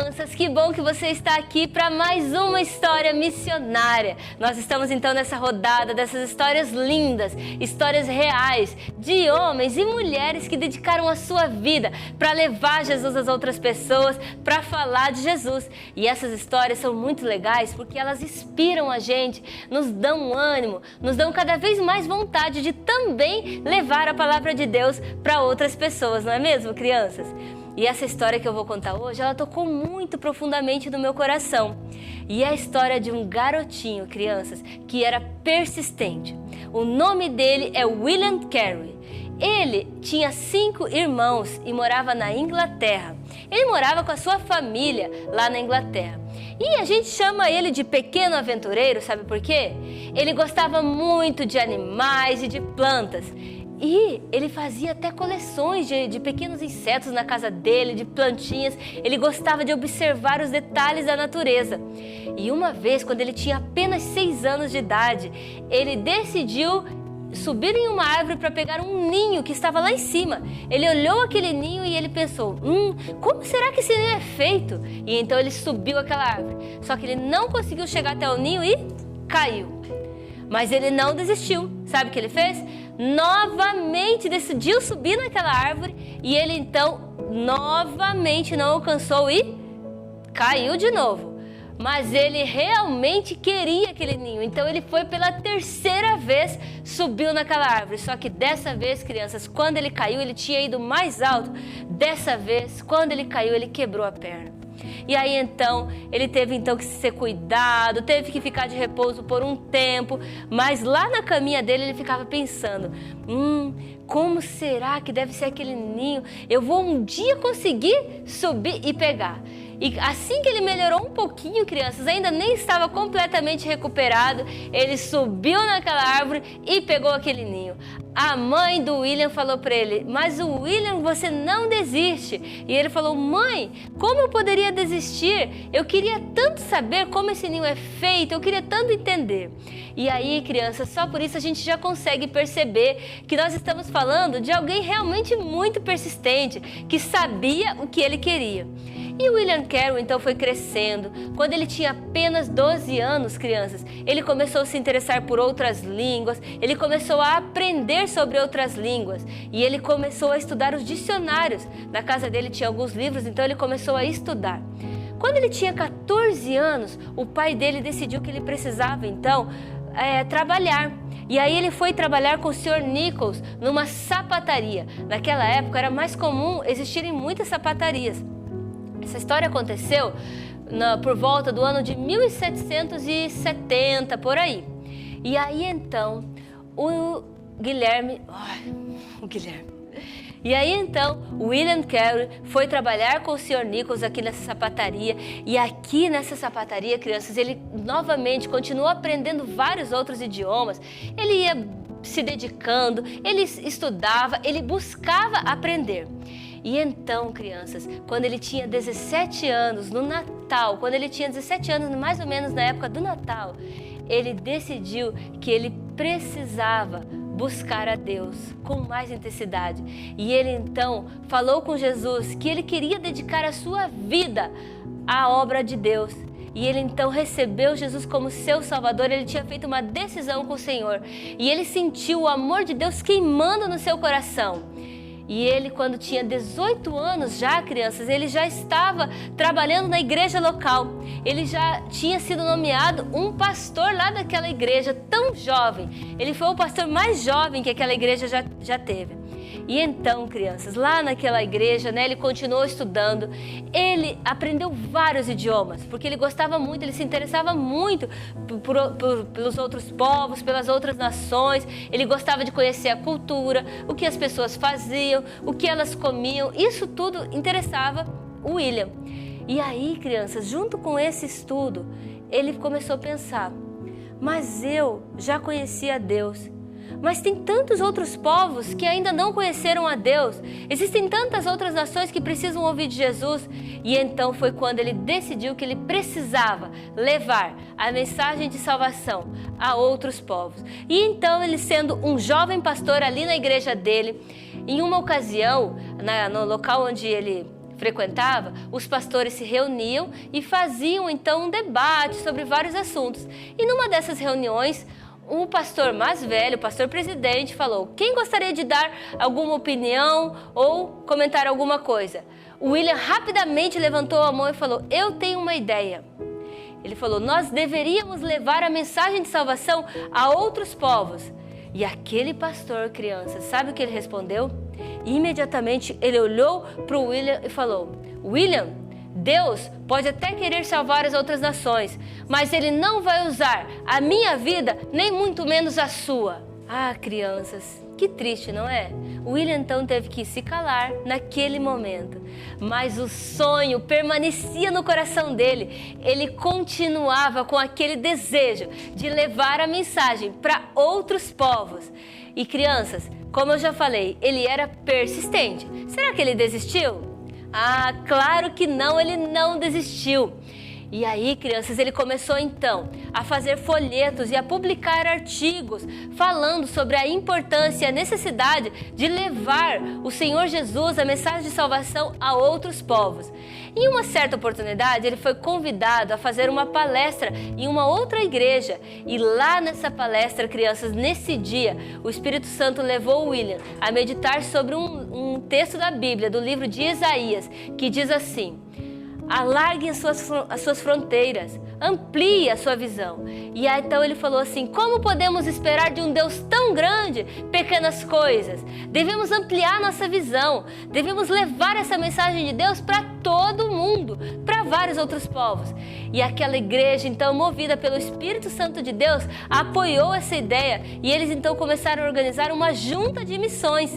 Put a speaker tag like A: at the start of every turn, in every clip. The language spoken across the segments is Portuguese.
A: crianças, que bom que você está aqui para mais uma história missionária. Nós estamos então nessa rodada dessas histórias lindas, histórias reais de homens e mulheres que dedicaram a sua vida para levar Jesus às outras pessoas, para falar de Jesus. E essas histórias são muito legais porque elas inspiram a gente, nos dão ânimo, nos dão cada vez mais vontade de também levar a palavra de Deus para outras pessoas, não é mesmo, crianças? E essa história que eu vou contar hoje, ela tocou muito profundamente no meu coração. E é a história de um garotinho, crianças, que era persistente. O nome dele é William Carey. Ele tinha 5 irmãos e morava na Inglaterra. Ele morava com a sua família lá na Inglaterra. E a gente chama ele de pequeno aventureiro, sabe por quê? Ele gostava muito de animais e de plantas. E ele fazia até coleções de pequenos insetos na casa dele, de plantinhas. Ele gostava de observar os detalhes da natureza. E uma vez, quando ele tinha apenas 6 anos de idade, ele decidiu subir em uma árvore para pegar um ninho que estava lá em cima. Ele olhou aquele ninho e ele pensou, como será que esse ninho é feito? E então ele subiu aquela árvore. Só que ele não conseguiu chegar até o ninho e caiu. Mas ele não desistiu. Sabe o que ele fez? Novamente decidiu subir naquela árvore e ele então novamente não alcançou e caiu de novo. Mas ele realmente queria aquele ninho, então ele foi pela 3ª vez, subiu naquela árvore. Só que dessa vez, crianças, quando ele caiu, ele tinha ido mais alto. Dessa vez, quando ele caiu, ele quebrou a perna. E aí então, ele teve então que ser cuidado, teve que ficar de repouso por um tempo, mas lá na caminha dele ele ficava pensando, como será que deve ser aquele ninho? Eu vou um dia conseguir subir e pegar. E assim que ele melhorou um pouquinho, crianças, ainda nem estava completamente recuperado, ele subiu naquela árvore e pegou aquele ninho. A mãe do William falou para ele, mas o William, você não desiste. E ele falou, mãe, como eu poderia desistir? Eu queria tanto saber como esse ninho é feito, eu queria tanto entender. E aí, crianças, só por isso a gente já consegue perceber que nós estamos falando de alguém realmente muito persistente, que sabia o que ele queria. E o William Carey então foi crescendo. Quando ele tinha apenas 12 anos, crianças, ele começou a se interessar por outras línguas, ele começou a aprender sobre outras línguas e ele começou a estudar os dicionários. Na casa dele tinha alguns livros, então ele começou a estudar. Quando ele tinha 14 anos, o pai dele decidiu que ele precisava então trabalhar. E aí ele foi trabalhar com o Sr. Nichols numa sapataria. Naquela época era mais comum existirem muitas sapatarias. Essa história aconteceu por volta do ano de 1770, por aí. E aí então, E aí então, o William Carey foi trabalhar com o Sr. Nichols aqui nessa sapataria. E aqui nessa sapataria, crianças, ele novamente continuou aprendendo vários outros idiomas. Ele ia se dedicando, ele estudava, ele buscava aprender. E então, crianças, quando ele tinha 17 anos, no Natal, quando ele tinha 17 anos, mais ou menos na época do Natal, ele decidiu que ele precisava buscar a Deus com mais intensidade. E ele então falou com Jesus que ele queria dedicar a sua vida à obra de Deus. E ele então recebeu Jesus como seu Salvador, ele tinha feito uma decisão com o Senhor. E ele sentiu o amor de Deus queimando no seu coração. E ele, quando tinha 18 anos já, crianças, ele já estava trabalhando na igreja local. Ele já tinha sido nomeado um pastor lá daquela igreja, tão jovem. Ele foi o pastor mais jovem que aquela igreja já teve. E então, crianças, lá naquela igreja, ele continuou estudando. Ele aprendeu vários idiomas, porque ele gostava muito, ele se interessava muito pelos outros povos, pelas outras nações. Ele gostava de conhecer a cultura, o que as pessoas faziam, o que elas comiam. Isso tudo interessava o William. E aí, crianças, junto com esse estudo, ele começou a pensar, mas eu já conhecia Deus. Mas tem tantos outros povos que ainda não conheceram a Deus. Existem tantas outras nações que precisam ouvir de Jesus. E então foi quando ele decidiu que ele precisava levar a mensagem de salvação a outros povos. E então ele, sendo um jovem pastor ali na igreja dele, em uma ocasião, no local onde ele frequentava, os pastores se reuniam e faziam então um debate sobre vários assuntos. E numa dessas reuniões, o pastor mais velho, o pastor presidente, falou: quem gostaria de dar alguma opinião ou comentar alguma coisa? O William rapidamente levantou a mão e falou: eu tenho uma ideia. Ele falou: nós deveríamos levar a mensagem de salvação a outros povos. E aquele pastor, crianças, sabe o que ele respondeu? Imediatamente ele olhou para o William e falou: William, Deus pode até querer salvar as outras nações, mas Ele não vai usar a minha vida, nem muito menos a sua. Ah, crianças, que triste, não é? O William então teve que se calar naquele momento, mas o sonho permanecia no coração dele. Ele continuava com aquele desejo de levar a mensagem para outros povos. E crianças, como eu já falei, ele era persistente. Será que ele desistiu? Ah, claro que não, ele não desistiu. E aí, crianças, ele começou então a fazer folhetos e a publicar artigos falando sobre a importância e a necessidade de levar o Senhor Jesus, a mensagem de salvação, a outros povos. Em uma certa oportunidade, ele foi convidado a fazer uma palestra em uma outra igreja. E lá nessa palestra, crianças, nesse dia, o Espírito Santo levou o William a meditar sobre um texto da Bíblia, do livro de Isaías, que diz assim: alargue as suas fronteiras, amplie a sua visão. E aí então ele falou assim: como podemos esperar de um Deus tão grande pequenas coisas? Devemos ampliar nossa visão, devemos levar essa mensagem de Deus para todo mundo, para vários outros povos. E aquela igreja então, movida pelo Espírito Santo de Deus, apoiou essa ideia e eles então começaram a organizar uma junta de missões.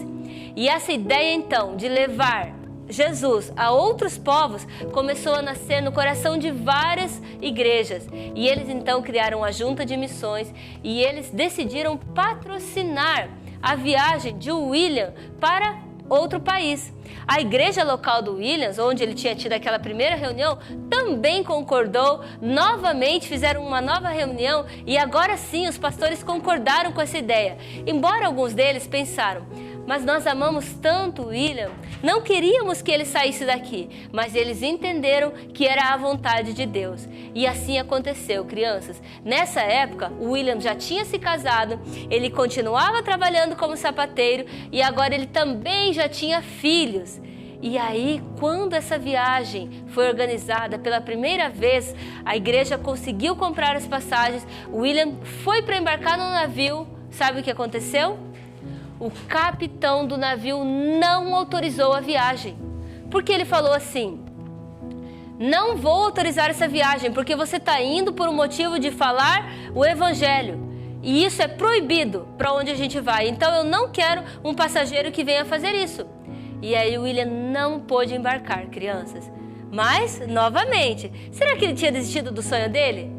A: E essa ideia então de levar Jesus a outros povos começou a nascer no coração de várias igrejas. E eles então criaram a junta de missões e eles decidiram patrocinar a viagem de William para outro país. A igreja local do Williams, onde ele tinha tido aquela primeira reunião, também concordou. Novamente fizeram uma nova reunião e agora sim os pastores concordaram com essa ideia. Embora alguns deles pensaram: mas nós amamos tanto o William, não queríamos que ele saísse daqui, mas eles entenderam que era a vontade de Deus. E assim aconteceu, crianças. Nessa época, o William já tinha se casado, ele continuava trabalhando como sapateiro e agora ele também já tinha filhos. E aí, quando essa viagem foi organizada pela primeira vez, a igreja conseguiu comprar as passagens, o William foi para embarcar no navio. Sabe o que aconteceu? O capitão do navio não autorizou a viagem, porque ele falou assim: não vou autorizar essa viagem, porque você está indo por um motivo de falar o evangelho, e isso é proibido para onde a gente vai, então eu não quero um passageiro que venha fazer isso. E aí o William não pôde embarcar, crianças. Mas, novamente, será que ele tinha desistido do sonho dele?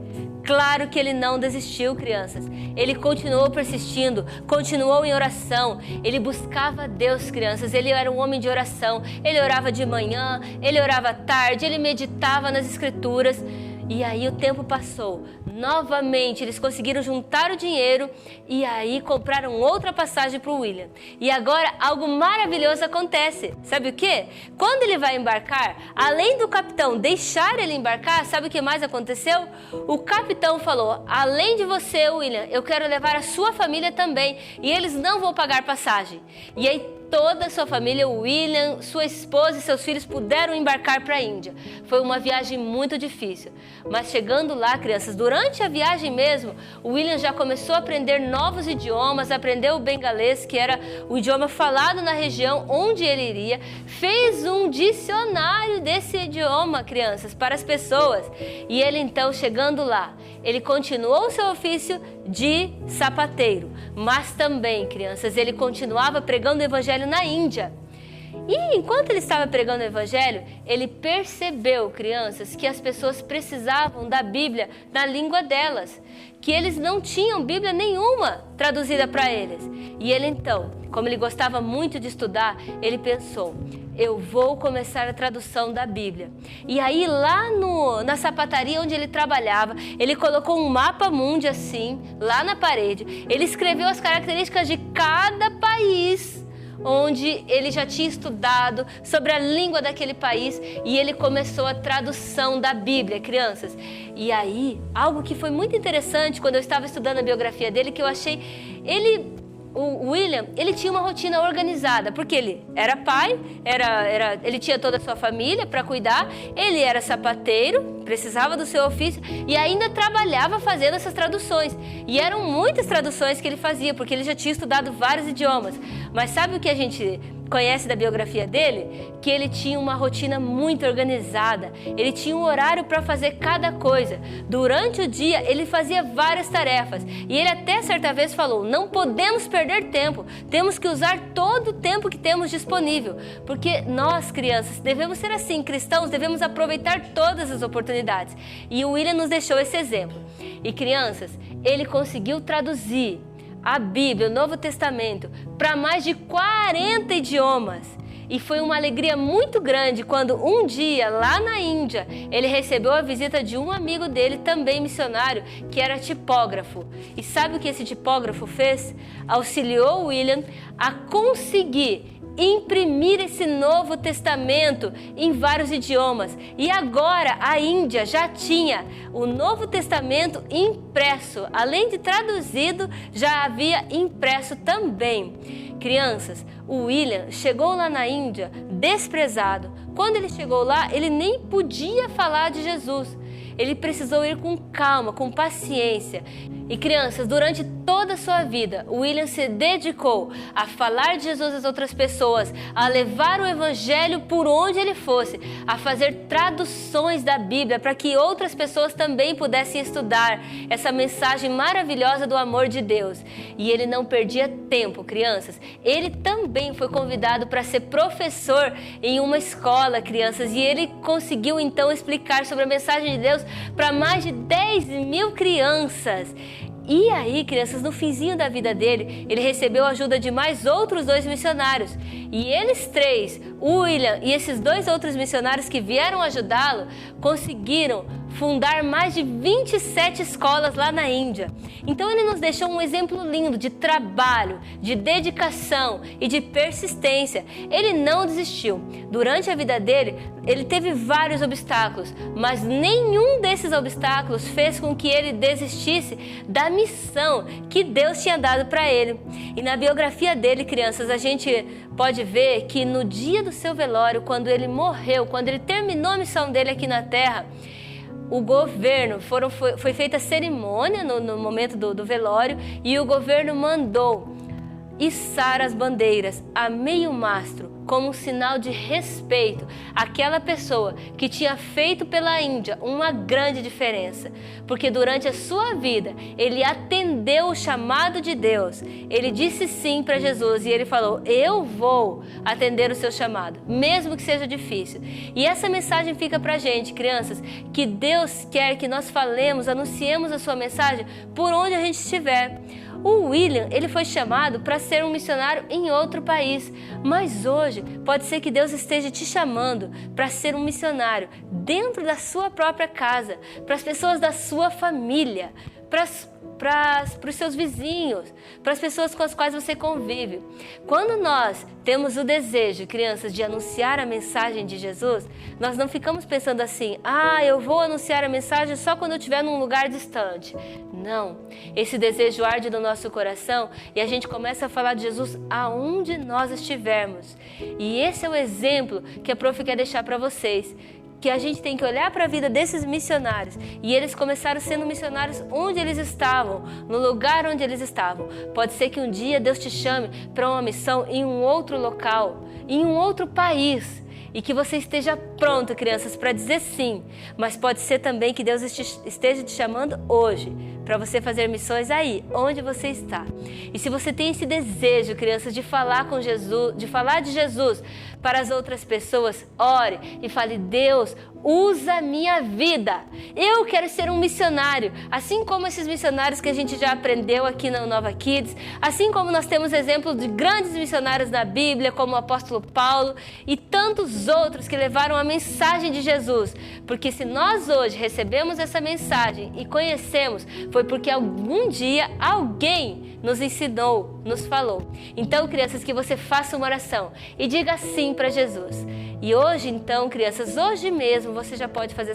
A: Claro que ele não desistiu, crianças. Ele continuou persistindo, continuou em oração. Ele buscava Deus, crianças. Ele era um homem de oração. Ele orava de manhã, ele orava à tarde, ele meditava nas escrituras. E aí o tempo passou. Novamente eles conseguiram juntar o dinheiro e aí compraram outra passagem para o William. E agora algo maravilhoso acontece. Sabe o quê? Quando ele vai embarcar, além do capitão deixar ele embarcar, sabe o que mais aconteceu? O capitão falou: além de você, William, eu quero levar a sua família também e eles não vão pagar passagem. E aí toda a sua família, o William, sua esposa e seus filhos puderam embarcar para a Índia. Foi uma viagem muito difícil, mas chegando lá, crianças, durante a viagem mesmo, o William já começou a aprender novos idiomas, aprendeu o bengalês, que era o idioma falado na região onde ele iria, fez um dicionário desse idioma, crianças, para as pessoas. E ele então, chegando lá, ele continuou o seu ofício de sapateiro, mas também, crianças, ele continuava pregando o evangelho na Índia. E enquanto ele estava pregando o evangelho, ele percebeu, crianças, que as pessoas precisavam da Bíblia na língua delas, que eles não tinham Bíblia nenhuma traduzida para eles. E ele então, como ele gostava muito de estudar, ele pensou: eu vou começar a tradução da Bíblia. E aí lá na sapataria onde ele trabalhava, ele colocou um mapa mundi assim, lá na parede. Ele escreveu as características de cada país onde ele já tinha estudado sobre a língua daquele país e ele começou a tradução da Bíblia, crianças. E aí, algo que foi muito interessante quando eu estava estudando a biografia dele, que eu achei, o William, ele tinha uma rotina organizada, porque ele era pai, ele tinha toda a sua família para cuidar, ele era sapateiro, precisava do seu ofício e ainda trabalhava fazendo essas traduções. E eram muitas traduções que ele fazia, porque ele já tinha estudado vários idiomas. Mas sabe o que a gente conhece da biografia dele? Que ele tinha uma rotina muito organizada, ele tinha um horário para fazer cada coisa. Durante o dia ele fazia várias tarefas e ele até certa vez falou: não podemos perder tempo, temos que usar todo o tempo que temos disponível, porque nós, crianças, devemos ser assim, cristãos, devemos aproveitar todas as oportunidades. E o William nos deixou esse exemplo. E crianças, ele conseguiu traduzir a Bíblia, o Novo Testamento, para mais de 40 idiomas. E foi uma alegria muito grande quando um dia, lá na Índia, ele recebeu a visita de um amigo dele, também missionário, que era tipógrafo. E sabe o que esse tipógrafo fez? Auxiliou William a conseguir imprimir esse Novo Testamento em vários idiomas. E agora a Índia já tinha o Novo Testamento impresso. Além de traduzido, já havia impresso também. Crianças, o William chegou lá na Índia desprezado. Quando ele chegou lá, ele nem podia falar de Jesus. Ele precisou ir com calma, com paciência. E crianças, durante toda a sua vida, o William se dedicou a falar de Jesus às outras pessoas, a levar o evangelho por onde ele fosse, a fazer traduções da Bíblia para que outras pessoas também pudessem estudar essa mensagem maravilhosa do amor de Deus. E ele não perdia tempo, crianças. Ele também foi convidado para ser professor em uma escola, crianças, e ele conseguiu então explicar sobre a mensagem de Deus para mais de 10.000 crianças. E aí, crianças, no finzinho da vida dele, ele recebeu a ajuda de mais outros 2 missionários. E eles 3, o William e esses 2 outros missionários que vieram ajudá-lo, conseguiram fundar mais de 27 escolas lá na Índia. Então ele nos deixou um exemplo lindo de trabalho, de dedicação e de persistência. Ele não desistiu. Durante a vida dele, ele teve vários obstáculos, mas nenhum desses obstáculos fez com que ele desistisse da missão que Deus tinha dado para ele. E na biografia dele, crianças, a gente pode ver que no dia do seu velório, quando ele morreu, quando ele terminou a missão dele aqui na Terra, o governo, foi feita a cerimônia no momento do velório, e o governo mandou içar as bandeiras a meio mastro como um sinal de respeito àquela pessoa que tinha feito pela Índia uma grande diferença, porque durante a sua vida ele atendeu o chamado de Deus, ele disse sim para Jesus e ele falou: eu vou atender o seu chamado, mesmo que seja difícil. E essa mensagem fica pra gente, crianças, que Deus quer que nós falemos, anunciemos a sua mensagem por onde a gente estiver. O William, ele foi chamado para ser um missionário em outro país, mas hoje pode ser que Deus esteja te chamando para ser um missionário dentro da sua própria casa, para as pessoas da sua família, para os seus vizinhos, para as pessoas com as quais você convive. Quando nós temos o desejo, crianças, de anunciar a mensagem de Jesus, nós não ficamos pensando assim: eu vou anunciar a mensagem só quando eu estiver num lugar distante. Não, esse desejo arde no nosso coração e a gente começa a falar de Jesus aonde nós estivermos. E esse é o exemplo que a Prof quer deixar para vocês, que a gente tem que olhar para a vida desses missionários, e eles começaram sendo missionários onde eles estavam, no lugar onde eles estavam. Pode ser que um dia Deus te chame para uma missão em um outro local, em um outro país, e que você esteja pronto, crianças, para dizer sim. Mas pode ser também que Deus esteja te chamando hoje para você fazer missões aí, onde você está. E se você tem esse desejo, crianças, de falar com Jesus, de falar de Jesus para as outras pessoas, ore e fale: Deus, usa a minha vida. Eu quero ser um missionário, assim como esses missionários que a gente já aprendeu aqui na Nova Kids, assim como nós temos exemplos de grandes missionários na Bíblia, como o apóstolo Paulo e tantos outros que levaram a mensagem de Jesus. Porque se nós hoje recebemos essa mensagem e conhecemos, foi foi porque algum dia alguém nos ensinou, nos falou. Então, crianças, que você faça uma oração e diga sim para Jesus. E hoje, então, crianças, hoje mesmo você já pode fazer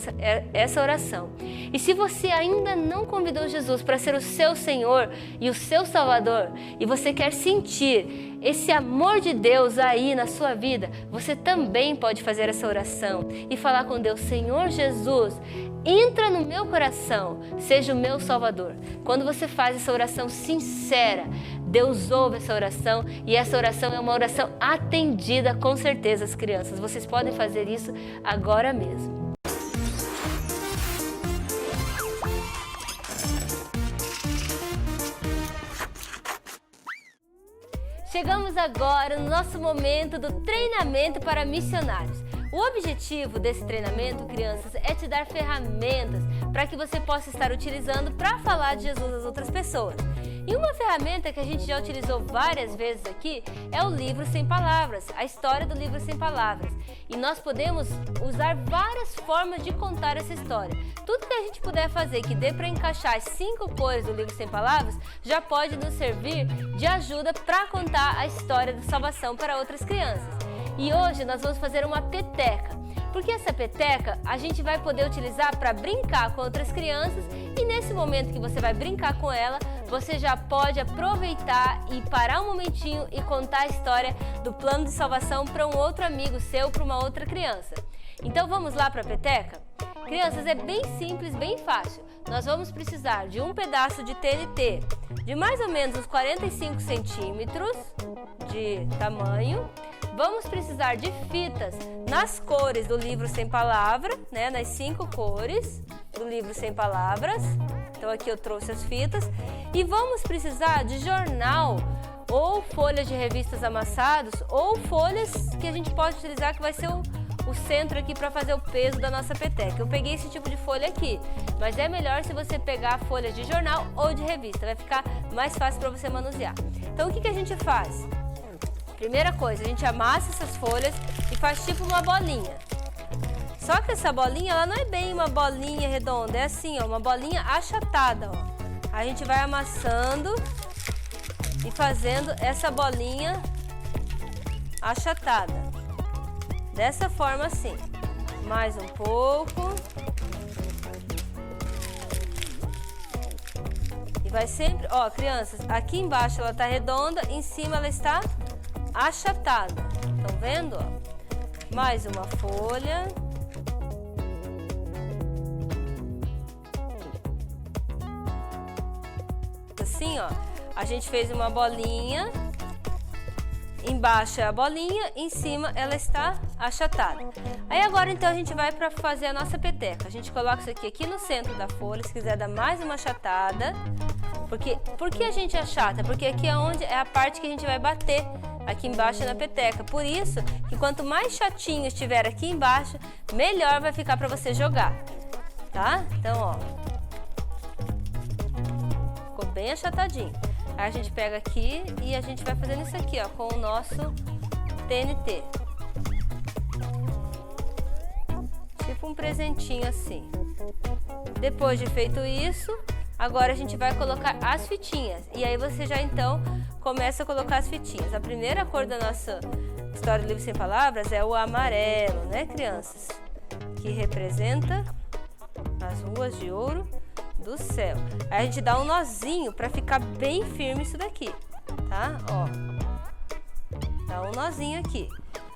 A: essa oração. E se você ainda não convidou Jesus para ser o seu Senhor e o seu Salvador, e você quer sentir esse amor de Deus aí na sua vida, você também pode fazer essa oração e falar com Deus: Senhor Jesus, entra no meu coração, seja o meu Salvador. Quando você faz essa oração sincera, Deus ouve essa oração e essa oração é uma oração atendida com certeza, as crianças. Vocês podem fazer isso agora mesmo. Chegamos agora no nosso momento do treinamento para missionários. O objetivo desse treinamento, crianças, é te dar ferramentas para que você possa estar utilizando para falar de Jesus às outras pessoas. E uma ferramenta que a gente já utilizou várias vezes aqui é o livro Sem Palavras, a história do livro Sem Palavras. E nós podemos usar várias formas de contar essa história. Tudo que a gente puder fazer que dê para encaixar as 5 cores do livro Sem Palavras já pode nos servir de ajuda para contar a história da salvação para outras crianças. E hoje nós vamos fazer uma peteca, porque essa peteca a gente vai poder utilizar para brincar com outras crianças e nesse momento que você vai brincar com ela, você já pode aproveitar e parar um momentinho e contar a história do plano de salvação para um outro amigo seu, para uma outra criança. Então vamos lá para a peteca? Crianças, é bem simples, bem fácil. Nós vamos precisar de um pedaço de TNT de mais ou menos uns 45 centímetros de tamanho. Vamos precisar de fitas nas cores do livro Sem Palavra, né? Nas 5 cores do livro Sem Palavras. Então aqui eu trouxe as fitas. E vamos precisar de jornal ou folhas de revistas amassados ou folhas que a gente pode utilizar que vai ser o centro aqui para fazer o peso da nossa peteca. Eu peguei esse tipo de folha aqui, mas é melhor se você pegar folhas de jornal ou de revista, vai ficar mais fácil para você manusear. Então o que a gente faz? Primeira coisa, a gente amassa essas folhas e faz tipo uma bolinha. Só que essa bolinha, ela não é bem uma bolinha redonda, é assim, ó, uma bolinha achatada, ó. A gente vai amassando e fazendo essa bolinha achatada. Dessa forma assim. Mais um pouco. E vai sempre, ó, crianças, aqui embaixo ela tá redonda, em cima ela está achatada. Estão vendo? Ó? Mais uma folha. Assim, ó, a gente fez uma bolinha. Embaixo é a bolinha, em cima ela está achatada. Aí agora então a gente vai para fazer a nossa peteca. A gente coloca isso aqui no centro da folha, se quiser dar mais uma achatada. Por que a gente achata? Porque aqui é onde é a parte que a gente vai bater aqui embaixo na peteca. Por isso que quanto mais chatinho estiver aqui embaixo, melhor vai ficar para você jogar, tá? Então, ó, ficou bem achatadinho. Aí a gente pega aqui e a gente vai fazendo isso aqui, ó, com o nosso TNT. Tipo um presentinho assim. Depois de feito isso, agora a gente vai colocar as fitinhas. E aí você já então começa a colocar as fitinhas. A primeira cor da nossa história do livro Sem Palavras é o amarelo, né, crianças? Que representa as ruas de ouro do céu. Aí a gente dá um nozinho para ficar bem firme isso daqui, tá? Ó, dá um nozinho aqui.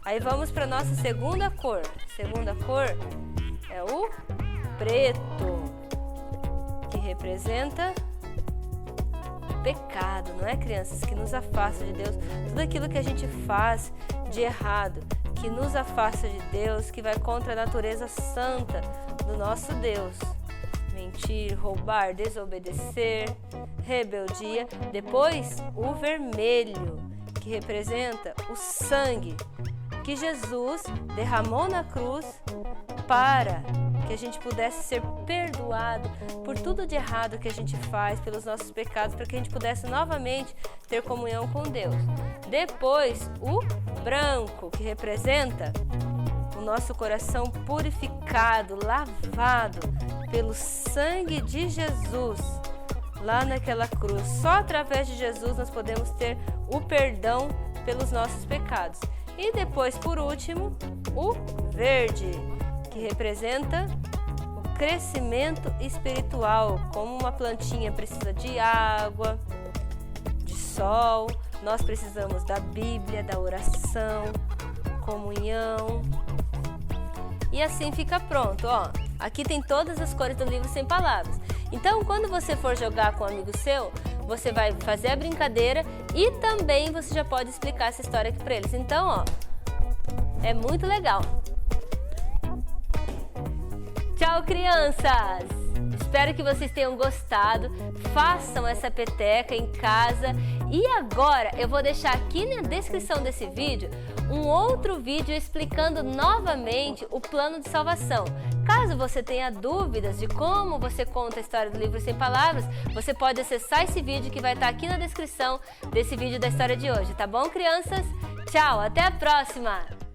A: Aí vamos para nossa segunda cor. Segunda cor é o preto, que representa o pecado, não é, crianças? Que nos afasta de Deus. Tudo aquilo que a gente faz de errado, que nos afasta de Deus, que vai contra a natureza santa do nosso Deus. Mentir, roubar, desobedecer, rebeldia. Depois, o vermelho, que representa o sangue que Jesus derramou na cruz para que a gente pudesse ser perdoado por tudo de errado que a gente faz, pelos nossos pecados, para que a gente pudesse novamente ter comunhão com Deus. Depois, o branco, que representa o nosso coração purificado, lavado pelo sangue de Jesus. lá naquela cruz. Só através de Jesus nós podemos ter o perdão pelos nossos pecados. E depois, por último, o verde, que representa o crescimento espiritual. Como uma plantinha precisa de água, de sol, nós precisamos da Bíblia, da oração, comunhão. E assim fica pronto, ó. Aqui tem todas as cores do livro Sem Palavras. Então, quando você for jogar com um amigo seu, você vai fazer a brincadeira e também você já pode explicar essa história aqui para eles. Então, ó, é muito legal. Tchau, crianças! Espero que vocês tenham gostado. Façam essa peteca em casa. E agora eu vou deixar aqui na descrição desse vídeo um outro vídeo explicando novamente o plano de salvação. Caso você tenha dúvidas de como você conta a história do livro Sem Palavras, você pode acessar esse vídeo que vai estar aqui na descrição desse vídeo da história de hoje, tá bom, crianças? Tchau, até a próxima!